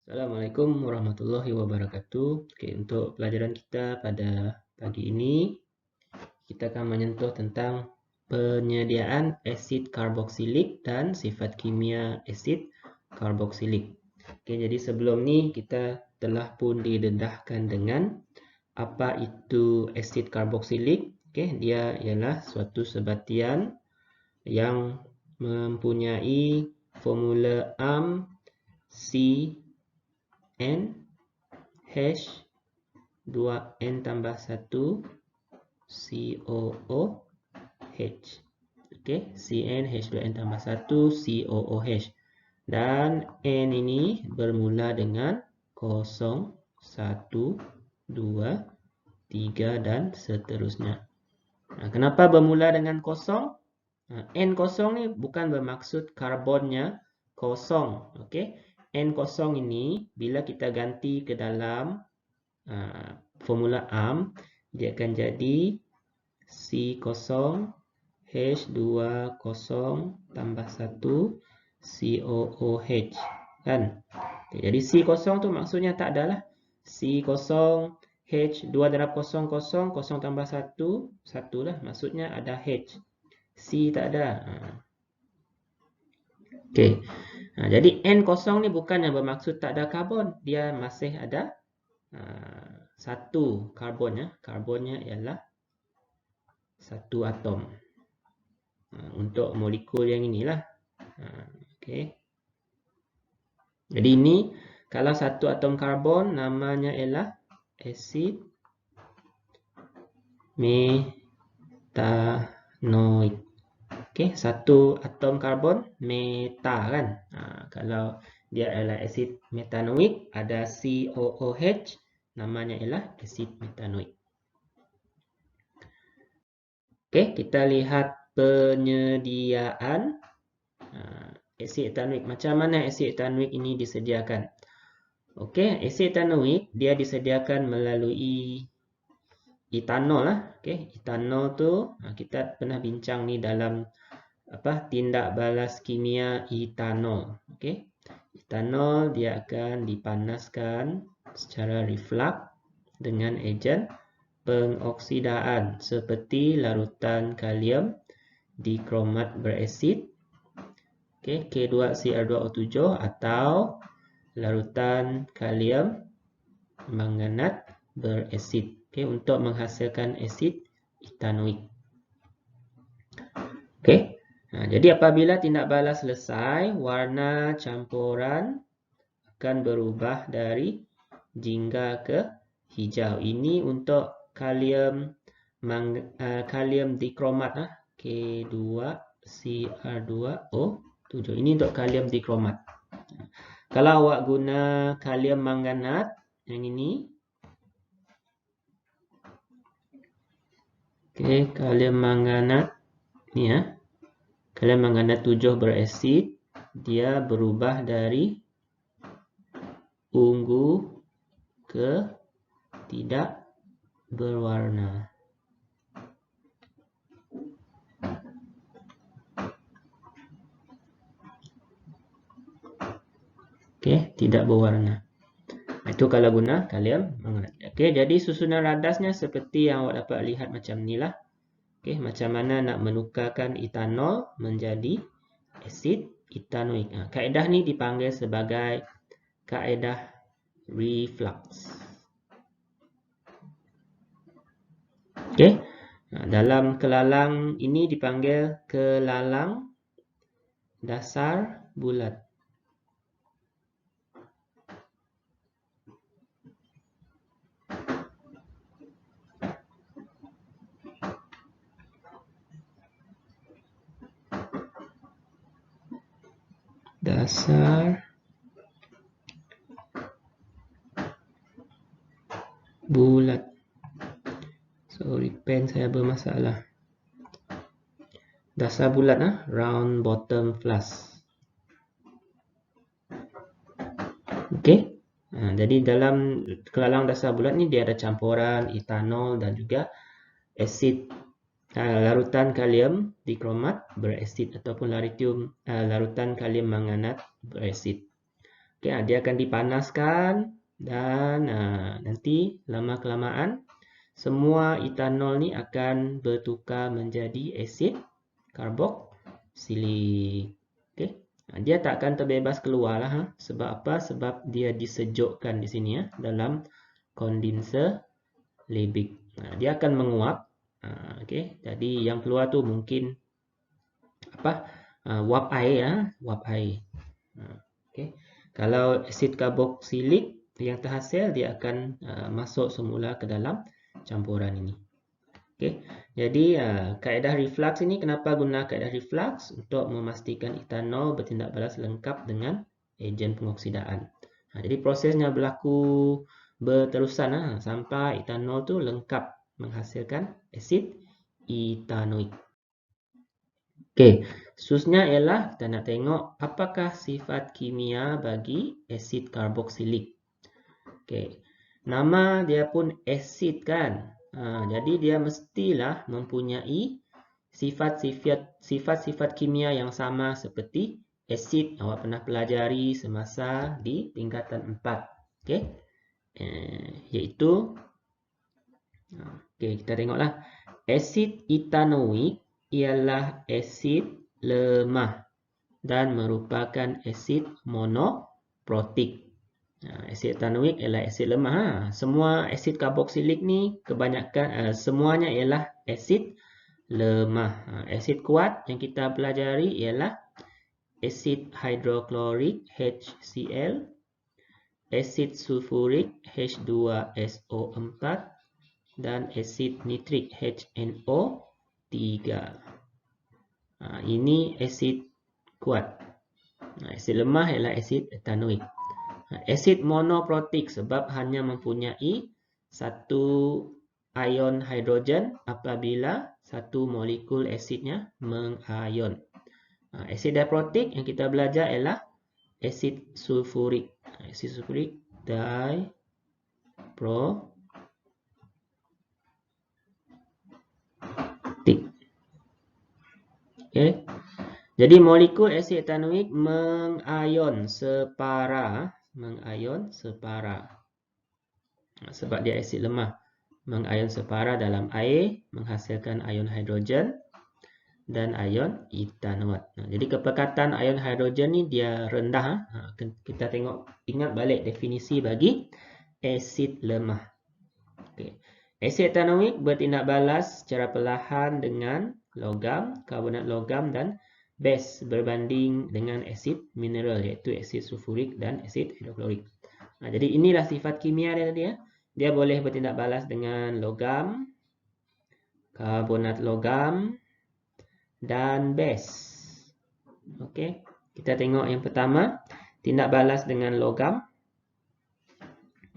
Assalamualaikum warahmatullahi wabarakatuh. Oke, untuk pelajaran kita pada pagi ini, kita akan menyentuh tentang penyediaan asid karboksilik dan sifat kimia asid karboksilik. Oke, jadi sebelum ni kita telah pun didedahkan dengan apa itu asid karboksilik. Oke, dia ialah suatu sebatian yang mempunyai formula AM CN H 2N tambah 1 COOH. Okey, CnH2n tambah 1 COOH. Dan N ini bermula dengan 0, 1, 2, 3 dan seterusnya. Kenapa bermula dengan 0? N0 ni bukan bermaksud karbonnya kosong. Okey, N0 ini bila kita ganti ke dalam formula AM, dia akan jadi C0 H20 tambah 1 COOH, kan? Okay, jadi C0 tu maksudnya tak adalah C0 H2 darab 0 0 0 tambah 1 1 lah, maksudnya ada H. C tak ada. Okey. Jadi N0 ni bukan yang bermaksud tak ada karbon, dia masih ada satu karbonnya. Karbonnya ialah satu atom. Untuk molekul yang inilah. Okey. Jadi ini kalau satu atom karbon namanya ialah asid metanoik. Okey, satu atom karbon meta, kan? Kalau dia adalah asid metanoik, ada COOH, namanya ialah asid metanoik. Okey, kita lihat penyediaan asid etanoik. Macam mana asid etanoik ini disediakan? Okey, asid etanoik dia disediakan melalui etanol lah. Okey, etanol tu kita pernah bincang ni dalam tindak balas kimia etanol. Okey, etanol dia akan dipanaskan secara reflux dengan ejen pengoksidaan seperti larutan kalium dikromat berasid, okay, K2Cr2O7, atau larutan kalium manganat berasid, okay, untuk menghasilkan asid etanoik. Okay. Jadi apabila tindak balas selesai, warna campuran akan berubah dari jingga ke hijau. Ini untuk kalium dikromat, K2Cr2O7. Ini untuk kalium dikromat. Kalau awak guna kalium manganat yang ini, okay, kalium manganat ni kalium manganat 7 berasid, dia berubah dari ungu ke tidak berwarna. Okey, tidak berwarna. Itu kalau guna kalium manganat. Okey, jadi susunan radasnya seperti yang awak dapat lihat macam inilah. Okey, macam mana nak menukarkan etanol menjadi asid etanoik. Kaedah ni dipanggil sebagai kaedah reflux. Okey. Dalam kelalang ini dipanggil kelalang dasar bulat. Dasar bulat. Sorry, pen saya bermasalah. Dasar bulat, round bottom flask. Okey. Jadi dalam kelalang dasar bulat ni dia ada campuran etanol dan juga asid larutan kalium dikromat berasid ataupun larutan kalium manganat berasid. Oke, dia akan dipanaskan dan nanti lama-kelamaan semua etanol ni akan bertukar menjadi asid karboksilik. Okey. Dia tak akan terbebas keluar lah. Sebab apa? Sebab dia disejukkan di sini dalam kondenser Liebig. Dia akan menguap. Okey. Jadi yang keluar tu mungkin wap air wap air. Okey. Kalau asid karboksilik yang terhasil dia akan masuk semula ke dalam campuran ini. Okey. Jadi kaedah reflux ini kenapa guna kaedah reflux? Untuk memastikan etanol bertindak balas lengkap dengan ejen pengoksidaan. Jadi prosesnya berlaku berterusan sampai etanol tu lengkap menghasilkan asid etanoik. Okey, seterusnya ialah kita nak tengok apakah sifat kimia bagi asid karboksilik. Okey. Nama dia pun asid kan? Jadi dia mestilah mempunyai sifat-sifat kimia yang sama seperti asid awak pernah pelajari semasa di tingkatan 4. Okey. Iaitu kita tengoklah. Asid etanoik ialah asid lemah dan merupakan asid monoprotik. Asid etanoik ialah asid lemah. Semua asid karboksilik ni kebanyakan semuanya ialah asid lemah. Asid kuat yang kita pelajari ialah asid hidroklorik HCl, asid sulfurik H2SO4 dan asid nitrik HNO3. Ini asid kuat. Asid lemah ialah asid etanoik. Asid monoprotik sebab hanya mempunyai satu ion hidrogen apabila satu molekul asidnya mengion. Asid diprotik yang kita belajar ialah asid sulfurik. Asid sulfurik diprotik. Okay. Jadi molekul asid etanoik mengion separa. Sebab dia asid lemah. Mengion separa dalam air, menghasilkan ion hidrogen dan ion etanol. Jadi kepekatan ion hidrogen ni dia rendah. Kita ingat balik definisi bagi asid lemah. Okay. Asid etanoik bertindak balas secara perlahan dengan logam, karbonat logam dan base berbanding dengan asid mineral iaitu asid sulfurik dan asid hidroklorik. Jadi inilah sifat kimia dia tadi. Dia boleh bertindak balas dengan logam, karbonat logam dan base. Okey, kita tengok yang pertama, tindak balas dengan logam.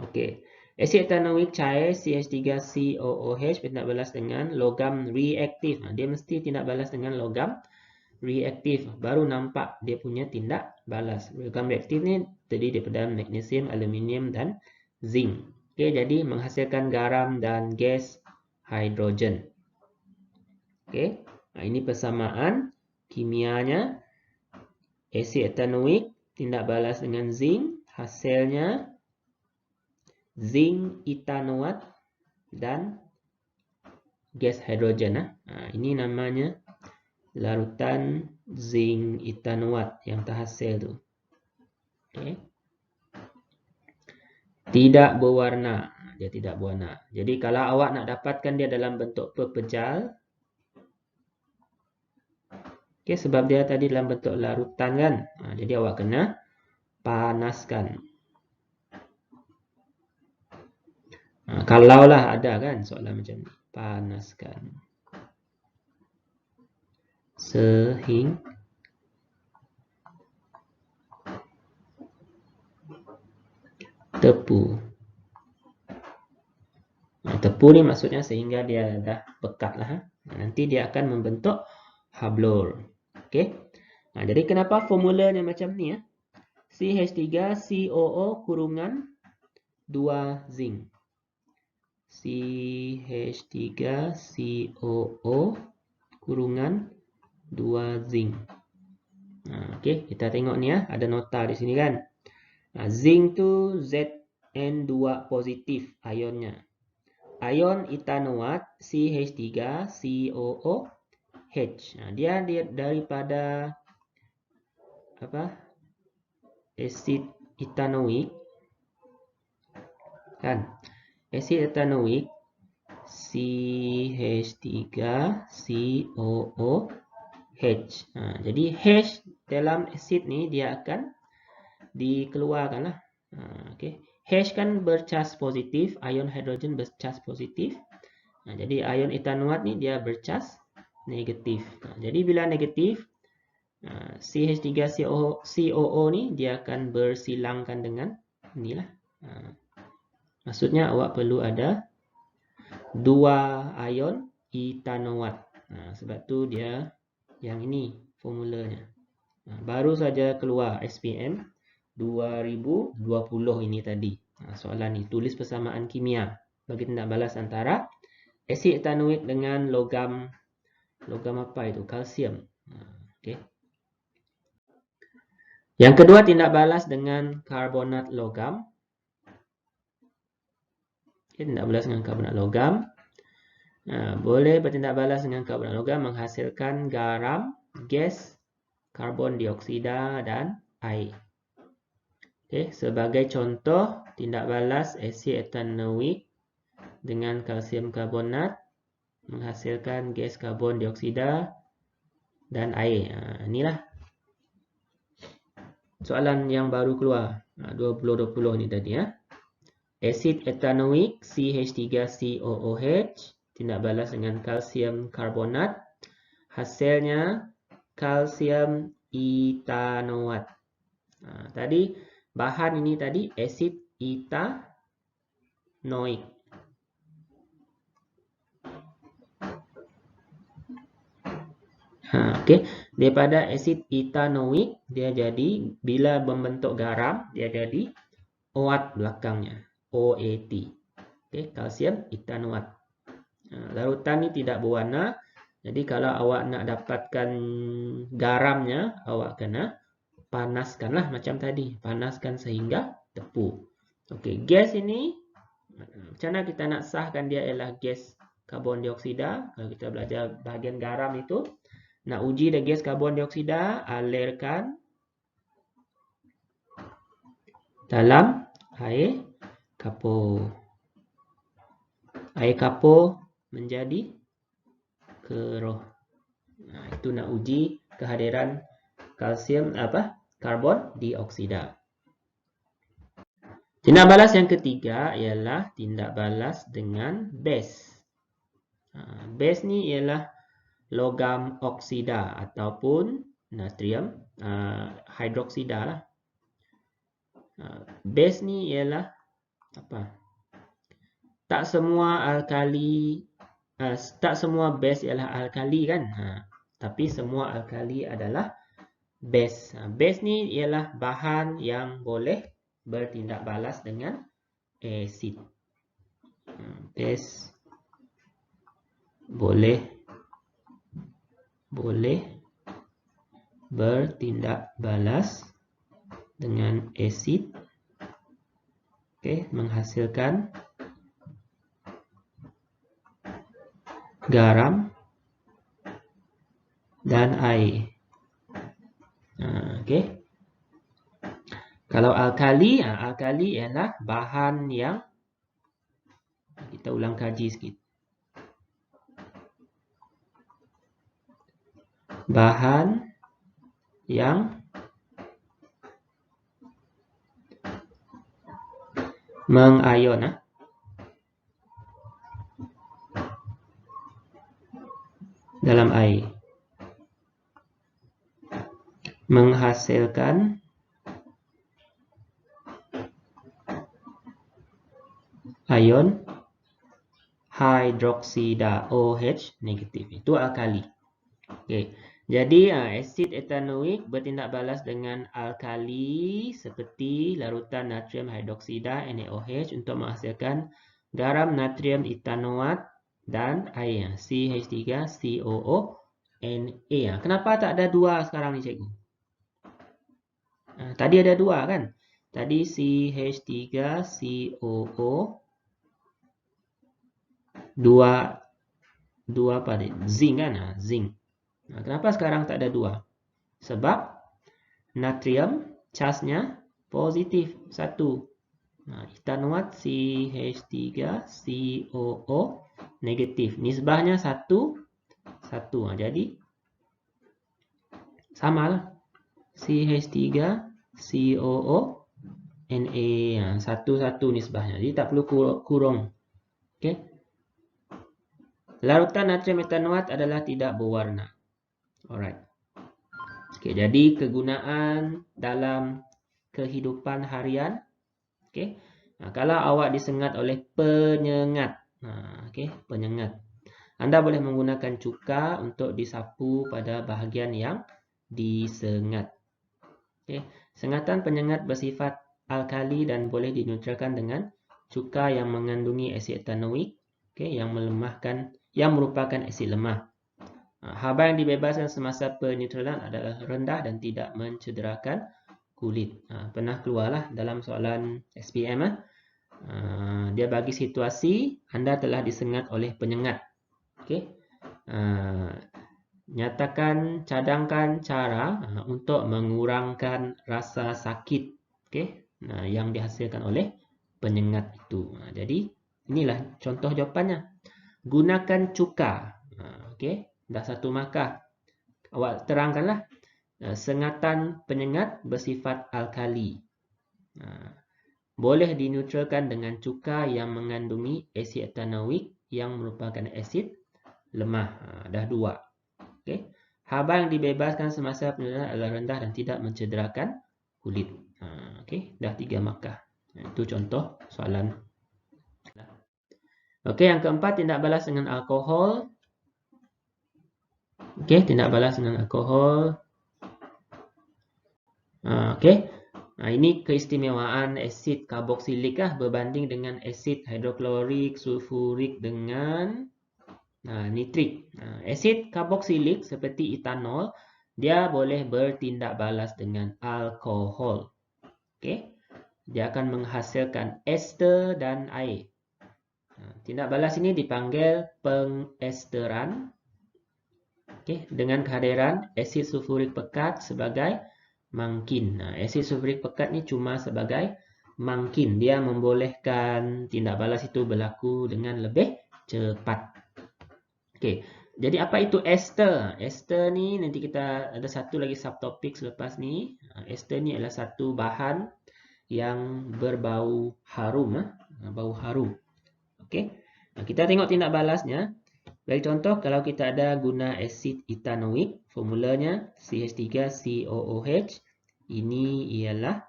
Okey. Asid etanoik cair CH3COOH bertindak balas dengan logam reaktif. Dia mesti tindak balas dengan logam reaktif. Baru nampak dia punya tindak balas. Logam reaktif ni terdiri daripada magnesium, aluminium dan zinc. Okey, jadi menghasilkan garam dan gas hidrogen. Okey, ini persamaan kimianya. Asid etanoik tindak balas dengan zinc, hasilnya zinc etanoat dan gas hidrogen. Ini namanya larutan zinc etanoat yang terhasil tu. Okay. Tidak berwarna. Dia tidak berwarna. Jadi kalau awak nak dapatkan dia dalam bentuk pepejal, okay, sebab dia tadi dalam bentuk larutan kan. Jadi awak kena panaskan. Kalaulah ada kan soalan macam ni. Panaskan. Sehingga tepu. Tepu ni maksudnya sehingga dia dah pekat lah. Nanti dia akan membentuk hablur. Okey. Jadi kenapa formulanya macam ni? CH3COO kurungan 2 zinc. CH3COO kurungan 2 zinc. Okey, kita tengok ni ada nota di sini kan. Zinc tu Zn2 positif ionnya. Ion etanoat CH3COOH. Dia daripada asid etanoik kan. Asid etanoik CH3COOH. Jadi H dalam asid ni dia akan dikeluarkan lah. H kan bercas positif, ion hidrogen bercas positif. Jadi ion etanoat ni dia bercas negatif. Jadi bila negatif, CH3COO ni dia akan bersilangkan dengan inilah. Maksudnya awak perlu ada 2 ion etanoat. Sebab tu dia yang ini formulanya. Baru saja keluar SPM 2020 ini tadi. Soalan ni tulis persamaan kimia bagi tindak balas antara asid etanoik dengan logam apa itu? Kalsium. Okey. Yang kedua, tindak balas dengan karbonat logam. Tindak balas dengan karbonat logam. Boleh bertindak balas dengan karbonat logam menghasilkan garam, gas, karbon dioksida dan air. Sebagai contoh, tindak balas asid etanoik dengan kalsium karbonat menghasilkan gas karbon dioksida dan air. Inilah soalan yang baru keluar 2020 ni tadi. Asid etanoik CH3COOH tindak balas dengan kalsium karbonat, hasilnya kalsium etanoat. Tadi bahan ini tadi asid etanoik. Daripada asid etanoik dia jadi bila membentuk garam dia jadi OAT belakangnya, OAT. Kalsium etanoat. Larutan ni tidak berwarna. Jadi kalau awak nak dapatkan garamnya, awak kena panaskanlah macam tadi. Panaskan sehingga tepu. Gas ini macam mana kita nak sahkan dia ialah gas karbon dioksida? Kalau kita belajar bahagian garam itu, nak uji dia gas karbon dioksida, alirkan dalam air kapur. Air kapur menjadi keruh. Itu nak uji kehadiran kalsium karbon dioksida. Tindak balas yang ketiga ialah tindak balas dengan base. Base ni ialah logam oksida ataupun natrium hidroksida lah. Base ni ialah tak semua base ialah alkali kan. Tapi semua alkali adalah base. Base ni ialah bahan yang boleh bertindak balas dengan asid. Base boleh bertindak balas dengan asid. Menghasilkan garam dan air. Kalau alkali ialah bahan yang kita ulang kaji sikit. Bahan yang mengion dalam air menghasilkan ion hidroksida OH negatif. Itu alkali. Jadi asid etanoik bertindak balas dengan alkali seperti larutan natrium hidroksida NaOH untuk menghasilkan garam natrium etanoat dan air CH3COONA. Kenapa tak ada 2 sekarang ni cikgu? Tadi ada 2 kan? Tadi CH3COO dua apa tadi? Zinc kan? Nah, zinc. Nah, kenapa sekarang tak ada 2? Sebab natrium charge-nya positif 1. Nah, etanoat CH3COO negatif. Nisbahnya 1, 1. Nah, jadi samalah. CH3COO Na 1 nisbahnya. Jadi tak perlu kurung. Okey. Larutan natrium etanoat adalah tidak berwarna. Alright. Okey, jadi kegunaan dalam kehidupan harian. Okey. Nah, kalau awak disengat oleh penyengat. Okey, penyengat. Anda boleh menggunakan cuka untuk disapu pada bahagian yang disengat. Okay. Sengatan penyengat bersifat alkali dan boleh dineutralkan dengan cuka yang mengandungi asid etanoik, yang merupakan asid lemah. Haba yang dibebaskan semasa peneutralan adalah rendah dan tidak mencederakan kulit. Pernah keluarlah dalam soalan SPM. Dia bagi situasi anda telah disengat oleh penyengat. Okay. Cadangkan cara untuk mengurangkan rasa sakit, yang dihasilkan oleh penyengat itu. Jadi inilah contoh jawapannya. Gunakan cuka. Dah 1 markah. Awak terangkanlah. Sengatan penyengat bersifat alkali. Boleh dineutralkan dengan cuka yang mengandungi asid etanoik yang merupakan asid lemah. Dah 2. Okay. Haba yang dibebaskan semasa peneutralan adalah rendah dan tidak mencederakan kulit. Okay. Dah 3 markah. Itu contoh soalan. Okay. Yang keempat, tindak balas dengan alkohol. Okay. Tindak balas dengan alkohol. Okay. Ini keistimewaan asid karboksilik berbanding dengan asid hidroklorik, sulfurik dengan nitrik. Asid karboksilik seperti etanol, dia boleh bertindak balas dengan alkohol. Okay. Dia akan menghasilkan ester dan air. Tindak balas ini dipanggil pengesteran. Okay. Dengan kehadiran asid sulfurik pekat sebagai mangkin. Asid sulfurik pekat ni cuma sebagai mangkin. Dia membolehkan tindak balas itu berlaku dengan lebih cepat. Okay. Jadi apa itu ester? Ester ni nanti kita ada satu lagi subtopik selepas ni. Ester ni adalah satu bahan yang berbau harum. Bau harum. Okay. Kita tengok tindak balasnya. Bagi contoh, kalau kita ada guna asid etanoik, formulanya CH3COOH. Ini ialah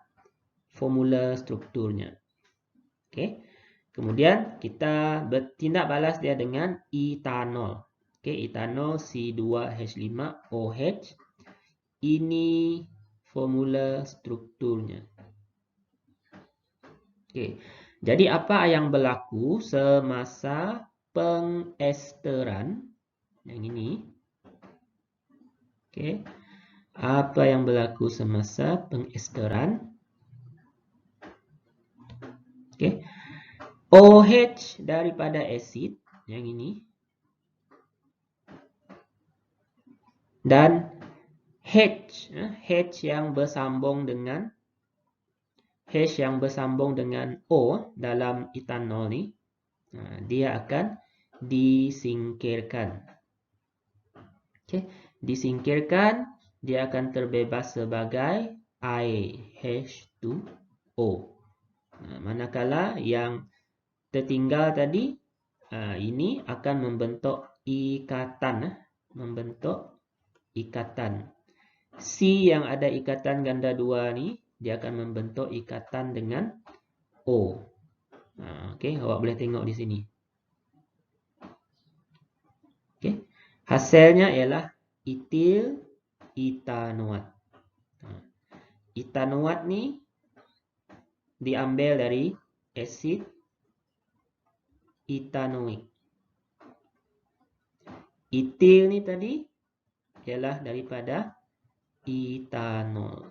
formula strukturnya. Okay. Kemudian kita bertindak balas dia dengan etanol. Okay, etanol C2H5OH. Ini formula strukturnya. Okay. Jadi apa yang berlaku semasa pengesteran? Yang ini. Okay. Apa yang berlaku semasa pengesteran? Okay. OH daripada asid yang ini dan H yang bersambung dengan O dalam etanol ni, dia akan disingkirkan. Okay. Disingkirkan, dia akan terbebas sebagai air H2O. Manakala yang tertinggal tadi, ini akan membentuk ikatan. C yang ada ikatan ganda 2 ni, dia akan membentuk ikatan dengan O. Okay, awak boleh tengok di sini. Okay. Hasilnya ialah etil etanoat. Etanoat ni diambil dari asid etanoik. Etil ni tadi ialah daripada etanol.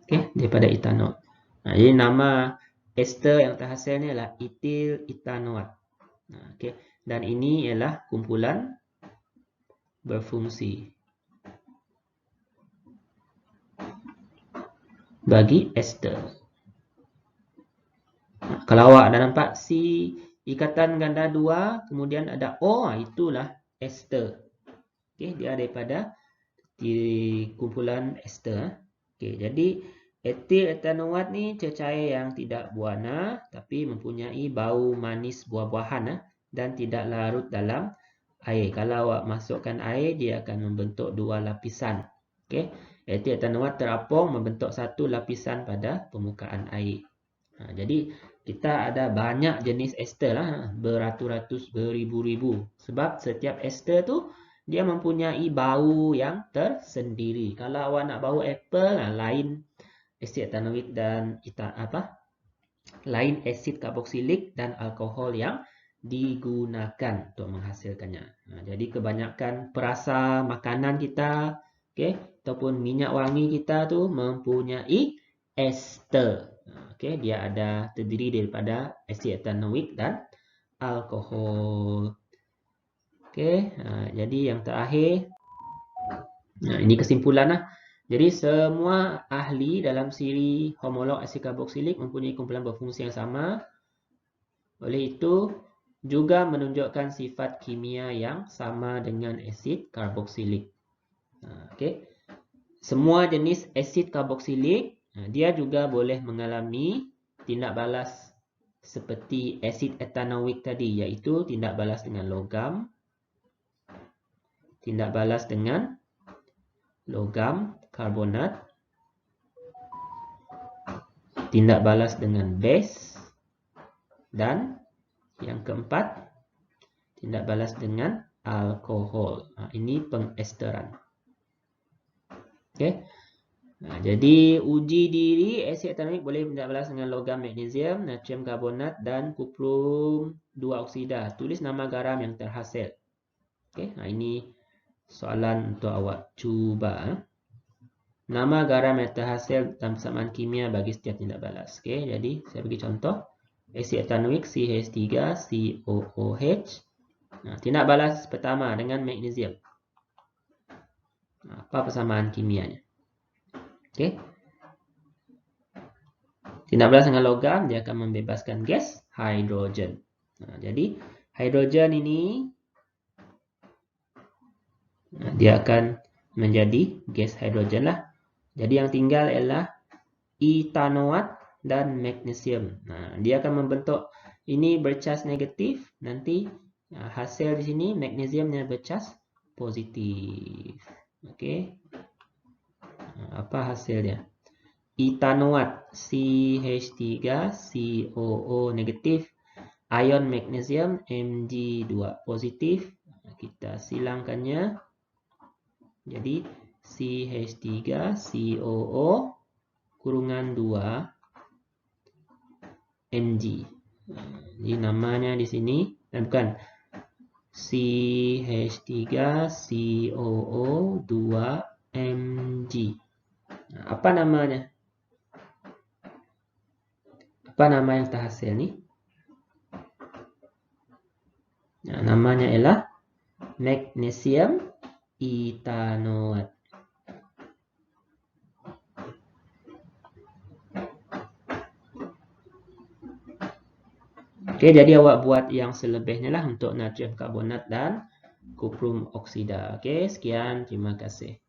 Okey, daripada ethanol. Jadi nama ester yang terhasil ni adalah etil ethanoat. Okey, dan ini ialah kumpulan berfungsi bagi ester. Kalau awak dah nampak C ikatan ganda 2, kemudian ada O, itulah ester. Okey, dia daripada kumpulan ester. Okey, jadi etil ethanoat ni cecair yang tidak berwarna tapi mempunyai bau manis buah-buahan dan tidak larut dalam air. Kalau awak masukkan air, dia akan membentuk dua lapisan. Okey, etil ethanoat terapung membentuk satu lapisan pada permukaan air. Jadi kita ada banyak jenis ester lah, beratus-ratus, beribu-ribu. Sebab setiap ester tu dia mempunyai bau yang tersendiri. Kalau awak nak bau apple, lain asid ethanoik dan lain asid karboksilik dan alkohol yang digunakan untuk menghasilkannya. Jadi kebanyakan perasa makanan kita, ataupun minyak wangi kita tu mempunyai ester. Dia ada terdiri daripada asid ethanoik dan alkohol. Jadi yang terakhir, ini kesimpulan lah. Jadi semua ahli dalam siri homolog asid karboksilik mempunyai kumpulan berfungsi yang sama. Oleh itu juga menunjukkan sifat kimia yang sama dengan asid karboksilik. Semua jenis asid karboksilik dia juga boleh mengalami tindak balas seperti asid ethanoik tadi, iaitu tindak balas dengan logam, tindak balas dengan logam karbonat, tindak balas dengan base, dan yang keempat, tindak balas dengan alkohol. Ini pengesteran. Jadi uji diri asid ethanoik boleh tindak balas dengan logam magnesium, natrium karbonat dan kuprum 2 oksida. Tulis nama garam yang terhasil. Ini soalan untuk awak cuba. Nama garam yang terhasil dalam persamaan kimia bagi setiap tindak balas. Jadi saya bagi contoh. Asid ethanoik CH3COOH. Tindak balas pertama dengan magnesium. Apa persamaan kimianya? Tindak balas dengan logam, dia akan membebaskan gas hidrogen. Jadi hidrogen ini dia akan menjadi gas hidrogen lah. Jadi yang tinggal ialah ethanoat dan magnesium. Dia akan membentuk ini bercas negatif. Nanti hasil di sini magnesiumnya bercas positif. Apa hasilnya? Ethanoat CH3COO negatif, ion magnesium Mg2 positif. Kita silangkannya. Jadi CH3COO kurungan 2 Mg. Jadi namanya di sini bukan CH3COO 2 Mg. Apa namanya? Apa nama yang terhasil ni? Namanya ialah magnesium ethanoat. Jadi awak buat yang selebihnya lah untuk natrium karbonat dan kuprum oksida. Sekian, terima kasih.